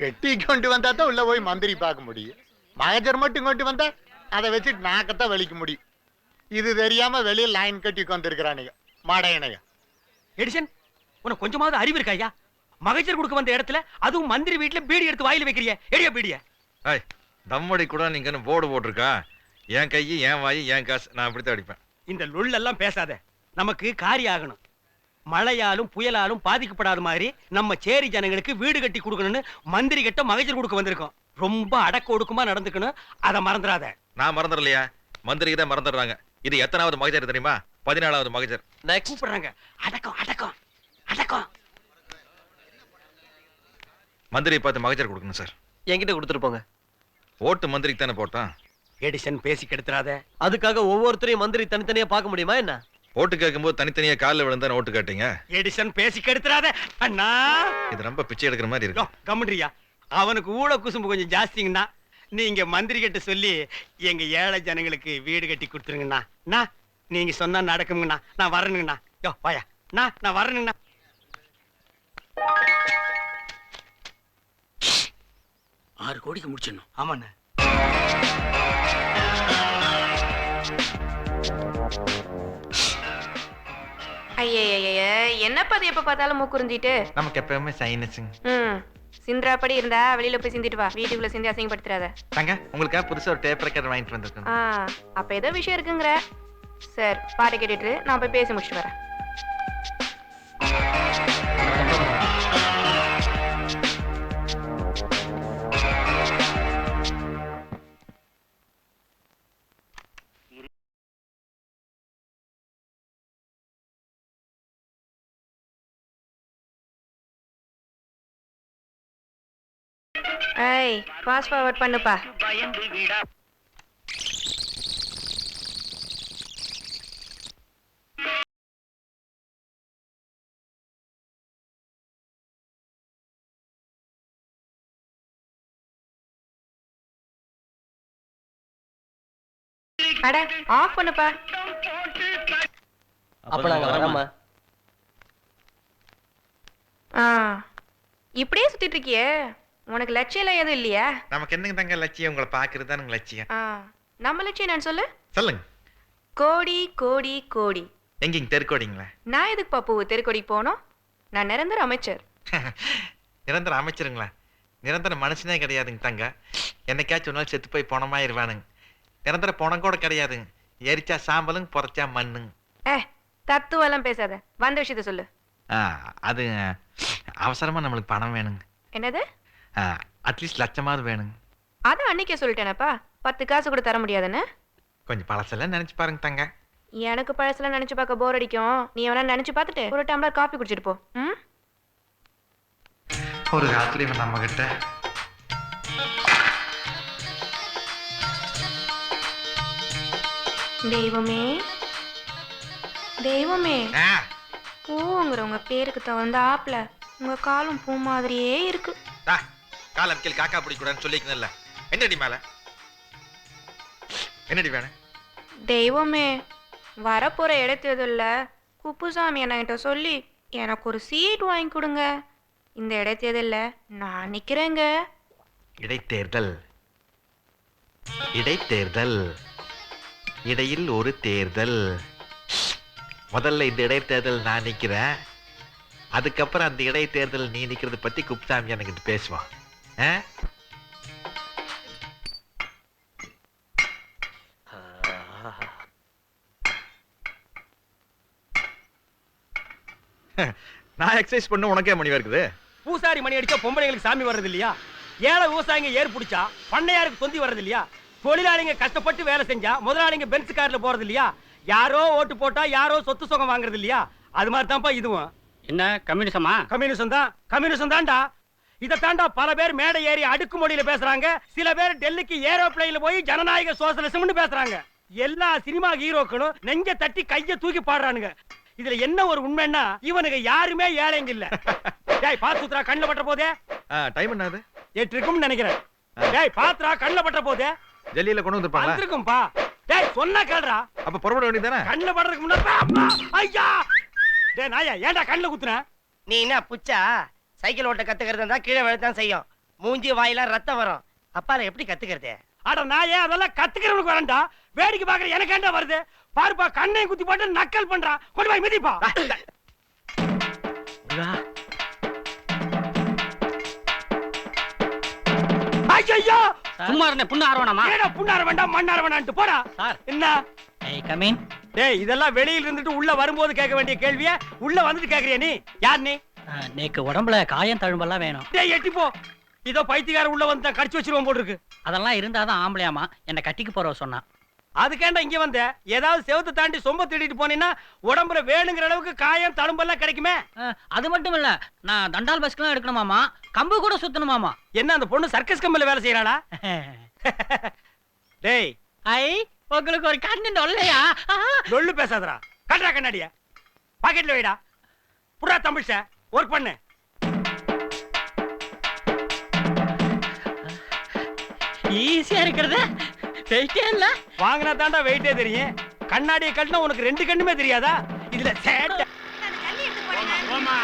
பெட்டி கொண்டு வந்தா தான் உள்ள போய் மந்திரி பார்க்க முடியும். மகஜர் மட்டும் கொண்டு வந்தா அதை வச்சுட்டு நாக்கத்தான் வலிக்க முடியும். இது தெரியாம வெளியில் லைன் கட்டி கொண்டிருக்கிறானுங்க மாடையனைய. எடிசன், உனக்கு கொஞ்சமாவது அறிவு இருக்காயா? மகஜர் கொடுக்க வந்த இடத்துல அதுவும் மந்திரி வீட்டுல பீடி எடுத்து வாயில வைக்கிறிய. எடியா பீடிய. தம்மடி கூட நீங்க போர்டு போட்டிருக்கா. என் கையை என் வாயி என் காசு, நான் அப்படித்தான் அடிப்பேன். இந்த லொல்லெல்லாம் பேசாத. நமக்கு காரியம் ஆகணும். மழையாலும் புயலாலும் பாதிக்கப்படாத மாதிரி நம்ம சேரி ஜனங்களுக்கு வீடு கட்டி கொடுக்கணும்னு மந்திரி கிட்ட மகஜர் கொடுக்க வந்திருக்கோம். ரொம்ப அடக்க ஒடுக்கமா நடந்துக்கணும், அதை மறந்துடாத. நான் மறந்துடலையா? மந்திரிக்கு தான் மறந்துடுறாங்க. இது எத்தனாவது மகஜர் தெரியுமா? 14வது மகஜர். கூப்பிடுறாங்க. அடக்கம் அடக்கம் அடக்கம். மந்திரி பார்த்து மகஜர் கொடுக்கணும் சார். என்கிட்ட கொடுத்துட்டு போங்க. ஓட்டு மந்திரிக்கு தானே போட்டான். எடிசன், பேசி கெடுத்துறாத. அதுக்காக ஒவ்வொருத்தரையும் மந்திரி தனித்தனியா பார்க்க முடியுமா என்ன? ஓட்டு கேட்கும்போது தனித்தனியா காலில் விழுந்தானே ஓட்டு கேட்டீங்க. எடிசன், பேசி கெடுத்துறாத அண்ணா. இது ரொம்ப பிச்சை எடுக்கிற மாதிரி இருக்கு. கம்முன்றியா. அவனுக்கு ஊழ குசும்பு கொஞ்சம் ஜாஸ்திங்கண்ணா. நீங்க மந்திரி கிட்ட சொல்லி எங்க ஏழை ஜனங்களுக்கு வீடு கட்டி கொடுத்துருங்கண்ணா. நீங்க சொன்னா நடக்குங்கண்ணா. நான் வரணுங்கண்ணா. யோ வாயா. நான் வரணுங்கண்ணா. 6 கோடிக்கு முடிச்சிடணும். ஆமாண்ணா. ஐய என்னப்பா அது எப்ப பார்த்தாலும் மூக்குறிஞ்சிட்டு? நமக்கு எப்பவுமே சைனஸுங்க. சிந்திராப்படி இருந்தா வெளியில போய் சிந்திட்டு வா. வீட்டுக்குள்ள சிந்தி அசிங்கப்படுத்துறாத. தங்க, உங்களுக்காக புதுசா ஒரு டேப் ரெக்கார்டர் வாங்கிட்டு வந்திருக்கேன். அப்ப ஏதோ விஷயம் இருக்குங்கிற. சார், பாட்டு கேட்டுட்டு நான் போய் பேசி முடிச்சுட்டு வரேன். ஏய், பாஸ் ஃபார்வர்ட் பண்ணுப்பா. அட, ஆஃப் பண்ணுப்பா. அப்ப நாங்க வரமா? இப்படியே சுத்திட்டு இருக்கியே, உனக்கு லட்சியம் எல்லாம் எதுவும் இல்லையா? நமக்கு என்னங்க தங்க லட்சியம்? உங்களை பாக்குறது தான் லட்சியம். நம்ம லட்சியம் என்னன்னு சொல்லு. சொல்லுங்க. கோடி கோடி கோடி. எங்க தெருக்கோடிங்களா? நான் எதுக்கு பாப்பு தெருக்கோடி போனோம்? நான் நிரந்தர அமைச்சர். நிரந்தர அமைச்சருங்களா? நிரந்தர மனுஷனே கிடையாதுங்க தங்க. என்னைக்காச்சும் ஒரு நாள் செத்து போய் பணமாயிருவானுங்க. நிரந்தர பணம் கூட கிடையாதுங்க. எரிச்சா சாம்பலுங்க, புதைச்சா மண்ணுங்க. தத்துவம் எல்லாம் பேசாத. வந்த விஷயத்த சொல்லு. அது அவசரமா நம்மளுக்கு பணம் வேணுங்க. என்னது? அட்லீஸ்ட் லட்சமாவது வேணுங்க. அதான் அன்னைக்கே சொல்லிட்டேனப்பா, 10 காசு கூட தர முடியாதுன்னு. கொஞ்சம் பழசெல்லாம் நினைச்சு பாருங்க தங்க. எனக்கு பழசெல்லாம் நினைச்சு பார்க்க போர் அடிக்கும். நீ வேணா நினைச்சு பார்த்துட்டு ஒரு டம்ளர் காஃபி குடிச்சிட்டு போ. ஒரு காலத்துல இவன் நம்ம கிட்ட தெய்வமே தெய்வமே, பூங்கிறவங்க பேருக்கு தகுந்த ஆப்ல உங்க காலம் பூ மாதிரியே இருக்கு. காலம் கீழ் காக்கா பிடிக்கூடாதுன்னு சொல்லிக்கணும்ல. என்னடி மேல என்னடி வேணும்? தெய்வமே, வரப்போற இடைத்தேர்தல்ல குப்புசாமி என்கிட்ட சொல்லி எனக்கு ஒரு சீட் வாங்கி கொடுங்க. இந்த இடைத்தேர்தல்ல நான் நிக்கிறேங்க. இடைத்தேர்தல் இடைத்தேர்தல் இடையில் ஒரு தேர்தல். முதல்ல இந்த இடைத்தேர்தல் நான் நிக்கிறேன். அதுக்கப்புறம் அந்த இடைத்தேர்தல் நீ நிக்கிறது பத்தி குப்சாமி எனக்கு பேசுவான். நான் எக்ஸசைஸ் பண்ண உனக்கே மணி இருக்குது. பூசாரி மணி அடிச்சா பொம்பளைங்களுக்கு சாமி வர்றது இல்லையா? ஏழை விவசாயிங்க ஏர் பிடிச்சா பண்ணையாருக்கு தொந்தி வர்றது இல்லையா? தொழிலாளிங்க கஷ்டப்பட்டு வேலை செஞ்சா முதலாளிங்க பென்ஸ் கார்ல போறது இல்லையா? யாரோ ஓட்டு போட்டா யாரோ சொத்து சுகம் வாங்குறது இல்லையா? அது மாதிரி தான்ப்பா இதுவும். என்ன கம்யூனிசமா? கம்யூனிசம் தான், கம்யூனிசம் தான்டா. இதை தாண்டா பல பேர் மேடை ஏறி அடுக்குமொழியில பேசுறாங்க. சில பேர் டெல்லிக்கு ஏரோப்ளைன்ல போய் ஜனநாயக சோசலிசம்னு பேசுறாங்க. எல்லா சினிமா ஹீரோக்களும் நெஞ்ச தட்டி கைய தூக்கி பாடுறானுங்க. இதுல என்ன ஒரு உண்மைன்னா இவனுக்கு யாருமே ஏழைங்க இல்ல. டேய் பாத்துறா, கண்ணுல பட்ட போதே. டைம் என்னது? 8 இருக்கும்னு நினைக்கிறேன். டேய் பாத்துறா, கண்ணுல பட்ட போதே. ஜெல்லியில கொண்டு வந்துருப்பாங்க. வந்திருக்கும்பா. டேய் சொன்னா கேளுடா. அப்ப புறப்பட வேண்டியதானே? கண்ணுல படுறதுக்கு முன்னாடி ஐயா. டேய் நாயா, ஏன்டா கண்ணுல குத்துற? நீ என்ன புச்சா? சைக்கிள் ஓட்ட கத்துக்கிறது தான் கீழே விழத்தான் செய்யும். மூஞ்சி வாயிலாம் ரத்தம் வரும். அப்பால எப்படி கத்துக்கிறது? அட நான் ஏன் அதெல்லாம் கத்துக்கிறவனுக்கு வரேன்டா. வேடிக்கை பாக்குற எனக்கு ஏன்டா வருது? பாருப்பா, கண்ணையும் குத்தி போட்டு நக்கல் பண்றான். கொண்டு போய் மிதிப்பா. ஐயோ, சும்மா இருந்தே புண்ணு ஆரவணமா ஏடா புண்ணார வேண்டாம் மண்ணார வேண்டாம்ட்டு போடா. சார். என்ன ஏய் கமீன். டேய், இதெல்லாம் வெளியில இருந்துட்டு உள்ள வரும்போது கேட்க வேண்டிய கேள்விய உள்ள வந்துட்டு கேக்குறியா நீ? யார் நீ? நேக்கு உடம்புல காயம் தழும்பெல்லாம் வேணும். டேய் எட்டி போ. இதோ பைத்தியக்கார உள்ள வந்து கடிச்சு வச்சிருவோம் போல இருக்கு. அதெல்லாம் இருந்தாதான் ஆம்பளையாமா என்ன கட்டிக்கு போறவ சொன்னா. அதுக்கேண்டா இங்க வந்த? ஏதாவது செவத்தை தாண்டி சொம்ப திருடிட்டு போனீங்கன்னா உடம்புல வேணுங்கிற அளவுக்கு காயம் தழும்பெல்லாம் கிடைக்குமே. அது மட்டும் இல்ல, நான் தண்டால் பஸ்க்கெல்லாம் எடுக்கணுமாமா, கம்பு கூட சுத்தணுமாமா. என்ன அந்த பொண்ணு சர்க்கஸ் கம்பெனில வேலை செய்யறாளா? டேய், ஐ உங்களுக்கு ஒரு கண்ணு நொல்லையா? லொள்ளு பேசாதடா. கட்டா கண்ணாடிய பாக்கெட்ல வைடா. புறா தமிழ்ச்ச ஒர்க் பண்ணு. ஈஸியா இருக்கிறது, வெயிட்டே இல்ல. வாங்கினா தாண்டா வெயிட்டே தெரியும். கண்ணாடியை கட்டினா உனக்கு 2 கண்ணுமே தெரியாதா? இதுல சேட்டை. ஆமா.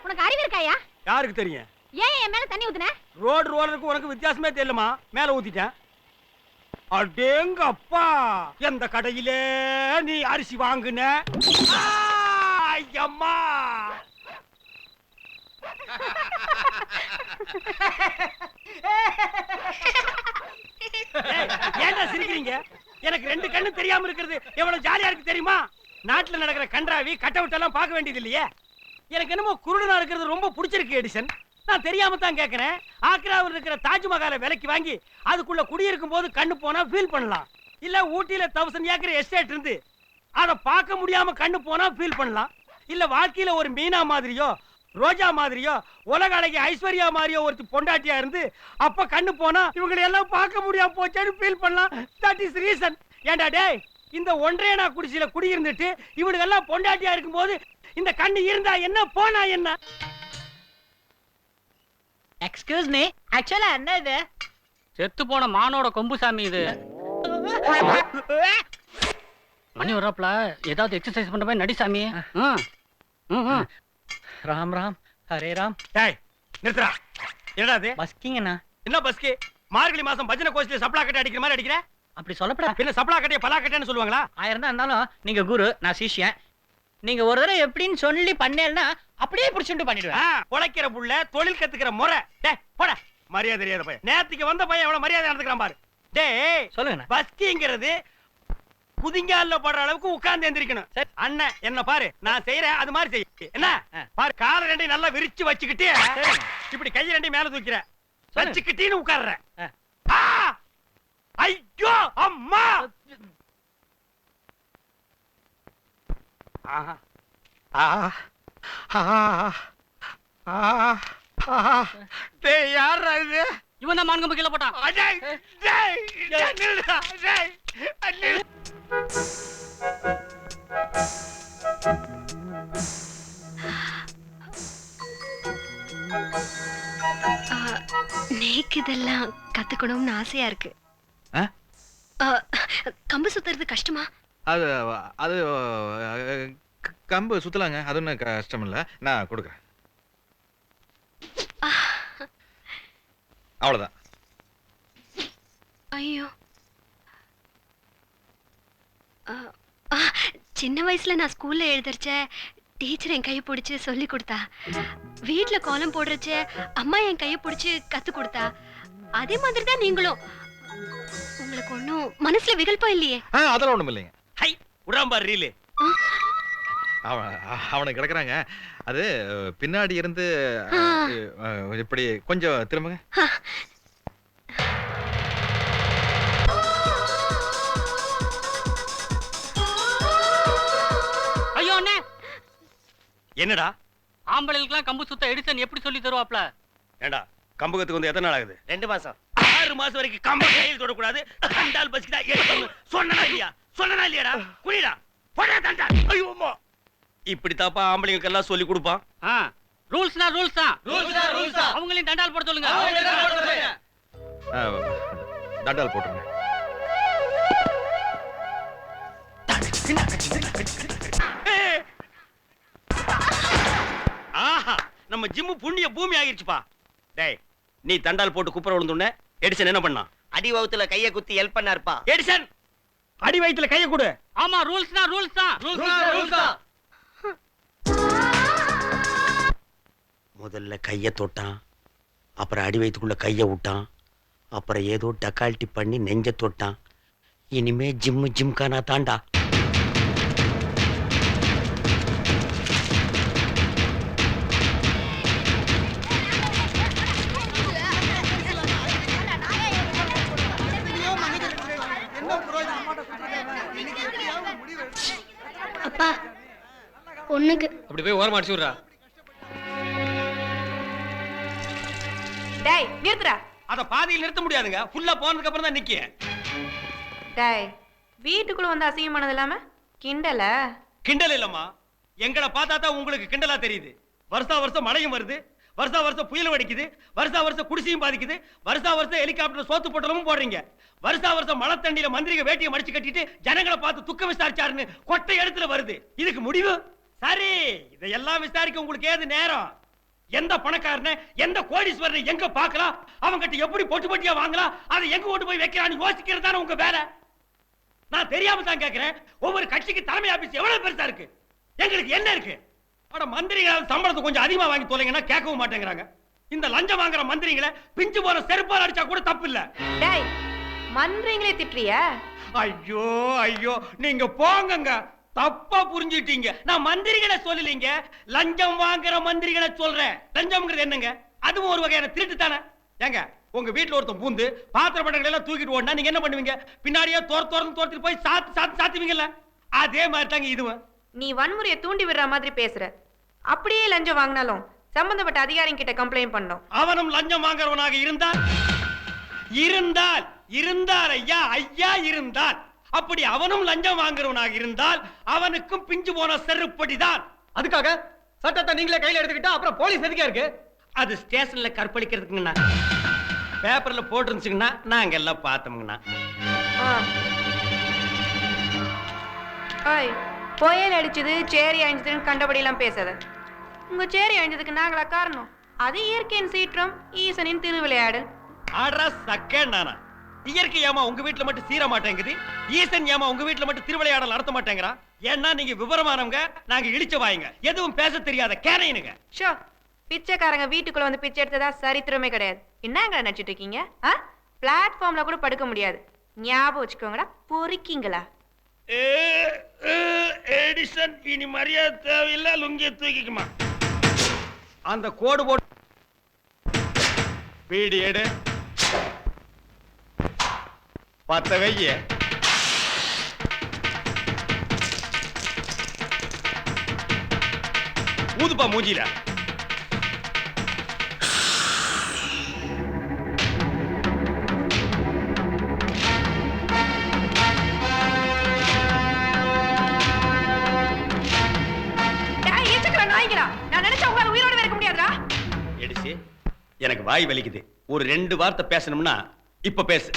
உனக்கு அறிவு இருக்காயா? யாருக்கு தெரியும்? ஏன் என் மேல தண்ணி ஊத்துன? ரோடு ரோலருக்கு உனக்கு வித்தியாசமே தெரியலமா. மேல ஊத்திட்டேன். அடேங்கப்பா, எந்த கடையிலே நீ அரிசி வாங்குன? ஐயம்மா, ஏன்டா சிரிக்கிறீங்க? எனக்கு 2 கண்ணு தெரியாம இருக்கிறது எவ்வளவு ஜாலியா இருக்கு தெரியுமா? நாட்டுல நடக்கிற கன்றாவி கட்ட விட்டெல்லாம் பார்க்க வேண்டியது இல்லையே. எனக்கு என்னமோ குருடனா இருக்கிறது ரொம்ப பிடிச்சிருக்கு எடிசன். நான் தெரியாம தான் கேட்கிறேன். ஆக்ராவில் இருக்கிற தாஜ்மஹாலை விலைக்கு வாங்கி அதுக்குள்ள குடியிருக்கும் போது கண்ணு போனா ஃபீல் பண்ணலாம். இல்ல ஊட்டியில 1000 ஏக்கர் எஸ்டேட் இருந்து அதை பார்க்க முடியாம கண்ணு போனா ஃபீல் பண்ணலாம். இல்ல வாழ்க்கையில ஒரு மீனா மாதிரியோ ரோஜா மாதிரியோ உலக அழகி ஐஸ்வர்யா மாதிரியோ ஒருத்தி பொண்டாட்டியா இருந்து அப்ப கண்ணு போனா இவங்களை எல்லாம் பார்க்க முடியாம போச்சேன்னு ஃபீல் பண்ணலாம். That is reason. ஏண்டா டேய், இந்த ஒன்றையனா குடிசையில குடியிருந்துட்டு இவனுக்கு எல்லாம் பொண்டாட்டியா இருக்கும் போது இந்த கண்ணு இருந்தா என்ன போனா என்ன? எக்ஸ்கியூஸ் மீ, ஆக்சுவலா என்ன இது? செத்து போன மானோட கொம்பு சாமி இது. மணி வரப்பல ஏதாவது எக்ஸசைஸ் பண்ற மாதிரி நடி சாமி. ராம் ராம் ஹரே ராம். டேய் நிறுத்துடா. என்னடா இது? பஸ்கிங்கண்ணா. என்ன பஸ்கி? மார்கழி மாசம் பஜனை கோஷ்டில சப்ளா கட்டை அடிக்கிற மாதிரி அடிக்கிற? அப்படி சொல்லப்படா. பின்ன சப்ளா கட்டைய பலா கட்டைன்னு சொல்லுவாங்களா? 1000 தான் இருந்தாலும் நீங்க குரு, நான் சிஷ்யன். நீங்க ஒரு தடவை எப்படின்னு சொல்லி பண்ணேன்னா அப்படியே புடிச்சுட்டு பண்ணிடுவேன். உழைக்கிற புள்ள தொழில் கத்துக்கிற முறை. டேய் போட. மரியாதை தெரியாத பையன். நேத்துக்கு வந்த பையன் எவ்வளவு மரியாதை நடந்துக்கிறான் பாரு. டேய் சொல்லுங்க. பஸ்கிங்கிறது குதிங்கால்ல போடுற அளவுக்கு உட்கார்ந்து எந்திரிக்கணும். சரி அண்ணன் என்ன பாரு, நான் செய்யறேன் அது மாதிரி செய். என்ன பாரு, கால 2 நல்லா விரிச்சு வச்சுக்கிட்டு இப்படி கை 2 மேல தூக்கிற வச்சுக்கிட்டீன்னு உட்கார்ற. ஐயோ அம்மா. யாரா இது? இவன் தான் மான்கம்பு கீழே போட்டான். நேக்கு இதெல்லாம் கத்துக்கணும்னு ஆசையா இருக்கு. கம்பு சுத்துறது கஷ்டமா? அது அது கம்பு சுத்தலாங்க, அது ஒன்றும் கஷ்டம் இல்லை. நான் கொடுக்குறேன். அவ்வளோதான். ஐயோ, சின்ன வயசுல நான் ஸ்கூல்ல எழுதுறச்ச டீச்சர் என் கையை பிடிச்சு சொல்லி கொடுத்தா. வீட்டுல கோலம் போடுறச்ச அம்மா என் கையை பிடிச்சு கத்து கொடுத்தா. அதே மாதிரி தான் நீங்களும். உங்களுக்கு ஒன்னும் மனசுல விகல்பம் இல்லையே? அதெல்லாம் ஒண்ணும் இல்லைங்க. ஹை உடம்பார் ரீலு. அவனுக்கு கிடக்குறாங்க. அது பின்னாடி இருந்து இப்படி கொஞ்சம் திரும்புங்க. ஐயோ அண்ணே. என்னடா? ஆம்பளைகளுக்குலாம் கம்பு சுத்த எடிசன் எப்படி சொல்லி தருவாப்ல? ஏண்டா கம்பகத்துக்கு வந்து எத்தனை நாள் ஆகுது? 2 மாசம். 6 மாசம் வரைக்கும் கம்ப கையில் தொடக்கூடாது. கண்டால் பஸ்கிடா எடுத்து சொன்னனா இல்லையா? சொன்னனா இல்லையாடா? குடிடா போடா தண்டா. ஐயோ அம்மா. இப்படி தாப்பா ஆம்பளைங்களுக்கு எல்லாம் சொல்லி கொடுப்பான். ரூல்ஸ்னா ரூல்ஸ் தான் அவங்களையும் தண்டால் போட சொல்லுங்க. தண்டால் போட்டுருங்க. ஆஹா, நம்ம ஜிம்மு புண்ணிய பூமி ஆகிருச்சுப்பா. டேய், நீ தண்டால் போட்டு குப்புற விழுந்துன எடிசன் என்ன பண்ணான்? அடி வவுத்துல கைய குத்தி ஹெல்ப் பண்ணாருப்பா. எடிசன் அடி வயித்துல கைய கொடு. ஆமா ரூல்ஸ்னா ரூல்ஸ் தான். முதல்ல கைய தொட்டான், அப்புறம் அடி வயித்துக்குள்ள கைய விட்டான், அப்புறம் ஏதோ டக்கால்ட்டி பண்ணி நெஞ்ச தொட்டான். இனிமே ஜிம்கானா தாண்டா. அப்பா பொண்ணுக்கு அப்படி போய் ஓரமா அடிச்சு விடுறா. டேய் நிறுத்துடா. அத பாதியில் நிறுத்த முடியாதுங்க. ஃபுல்லா போனதுக்கு அப்புறம் தான் நிக்க. டேய் வீட்டுக்குள்ள வந்து அசிங்கம் பண்ணது இல்லாம கிண்டல. கிண்டல் இல்லம்மா, எங்களை பார்த்தா தான் உங்களுக்கு கிண்டலா தெரியுது. வருஷா வருஷம் மழையும் வருது, வருஷா வருஷம் புயலும் அடிக்குது, வருஷா வருஷம் குடிசையும் பாதிக்குது, வருஷா வருஷம் ஹெலிகாப்டர் சோத்து பொட்டலமும் போடுறீங்க, வருஷா வருஷம் மழை தண்ணியில மந்திரிக வேட்டியை மடிச்சு கட்டிட்டு ஜனங்களை பார்த்து துக்கம் விசாரிச்சாருன்னு கொட்டை இடத்துல வருது. இதுக்கு முடிவு சரி. இதையெல்லாம் விசாரிக்க உங்களுக்கு ஏது நேரம்? எந்த பணக்காரனை எந்த கோடீஸ்வரனை எங்க பார்க்கலாம், அவங்கிட்ட எப்படி பொட்டு பொட்டியா வாங்கலாம், அதை எங்க கொண்டு போய் வைக்கிறான்னு யோசிக்கிறது தானே உங்க வேலை. நான் தெரியாம தான் கேட்கிறேன். ஒவ்வொரு கட்சிக்கு தலைமை ஆபீஸ் எவ்வளவு பெருசா இருக்கு, எங்களுக்கு என்ன இருக்கு? அட மந்திரிகள் சம்பளத்தை கொஞ்சம் அதிகமா வாங்கி தொலைங்கன்னா கேட்கவும் மாட்டேங்கிறாங்க. இந்த லஞ்சம் வாங்குற மந்திரிகளை பிஞ்சு போற செருப்பால் அடிச்சா கூட தப்பு இல்ல. டேய் மந்திரிங்களே திட்டுறியா? ஐயோ ஐயோ, நீங்க போங்கங்க. தப்பா புரிஞ்சுட்டீங்க. நான் மந்திரிகளை சொல்லலீங்க, லஞ்சம் வாங்குற மந்திரிகளை சொல்றேன். லஞ்சம்ங்கிறது என்னங்க? அதுவும் ஒரு வகையான திருட்டு தானே. ஏங்க உங்க வீட்டுல ஒருத்தன் பூந்து பாத்திர பண்டங்களை எல்லாம் தூக்கிட்டு ஓடினா நீங்க என்ன பண்ணுவீங்க? பின்னாடியே தோர்த்து போய் சாத்துவீங்கல்ல. அதே மாதிரி தாங்க இதுவும். நீ வன்முறையை தூண்டி விடுற மாதிரி பேசுற. அப்படியே லஞ்சம் வாங்கினாலும் சம்பந்தப்பட்ட அதிகாரிங்க கிட்ட கம்ப்ளைண்ட் பண்ணோம். அவனும் லஞ்சம் வாங்குறவனாக இருந்தால் ஐயா ஐயா இருந்தால், அப்படி அவனும் லஞ்சம் வாங்குறவனாக இருந்தால் அவனுக்கும் பிஞ்சு போன செருப்படிதான். அதுக்காக சட்டத்தை நீங்களே கையில எடுத்துக்கிட்டா அப்புறம் போலீஸ் எதுக்கே இருக்கு? அது ஸ்டேஷன்ல கற்பழிக்கிறதுக்குங்கண்ணா. பேப்பர்ல போட்டுருந்துச்சுங்கன்னா நாங்க எல்லாம் பார்த்தோம்ங்கண்ணா. புயல் அடிச்சது சேரி அழிஞ்சதுன்னு கண்டபடி எல்லாம் பேசாத. உங்க சேரி அழிஞ்சதுக்கு நாங்களா காரணம்? அது இயற்கையின் சீற்றம், ஈசனின் திருவிளையாடல். ஆடுறா சக்கேண்டானா. இயற்கை ஏமா உங்க வீட்டுல மட்டும் சீர மாட்டேங்குது, ஈசன் ஏமா உங்க வீட்டுல மட்டும் திருவிளையாடல் நடத்த மாட்டேங்கிறா? ஏன்னா நீங்க விவரமானவங்க, நாங்க இழிச்ச வாயுங்க, எதுவும் பேச தெரியாத கேனையனுங்க. ஷோ, பிச்சைக்காரங்க வீட்டுக்குள்ள வந்து பிச்சை எடுத்ததா சரித்திரமே கிடையாது. என்னங்க நினைச்சிட்டு இருக்கீங்க? பிளாட்ஃபார்ம்ல கூட படுக்க முடியாது. ஞாபகம் வச்சுக்கோங்கடா, பொறுக்கீங்களா? எடிசன் இனி மரியாதை தேவையில்லை, லுங்கிய தூக்கிக்குமா. அந்த கோடு போட்டு வீடு எடு, பத்த வைய. ஊதுப்பா மூஞ்சில. நான் நினைச்சா உங்களால உயிரோட இருக்க முடியாதுடா. எடிசி, எனக்கு வாய் வலிக்குது. ஒரு 2 வார்த்தை பேசணும்னா இப்ப பேசு.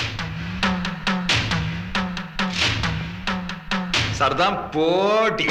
சர்தான் போட்டி.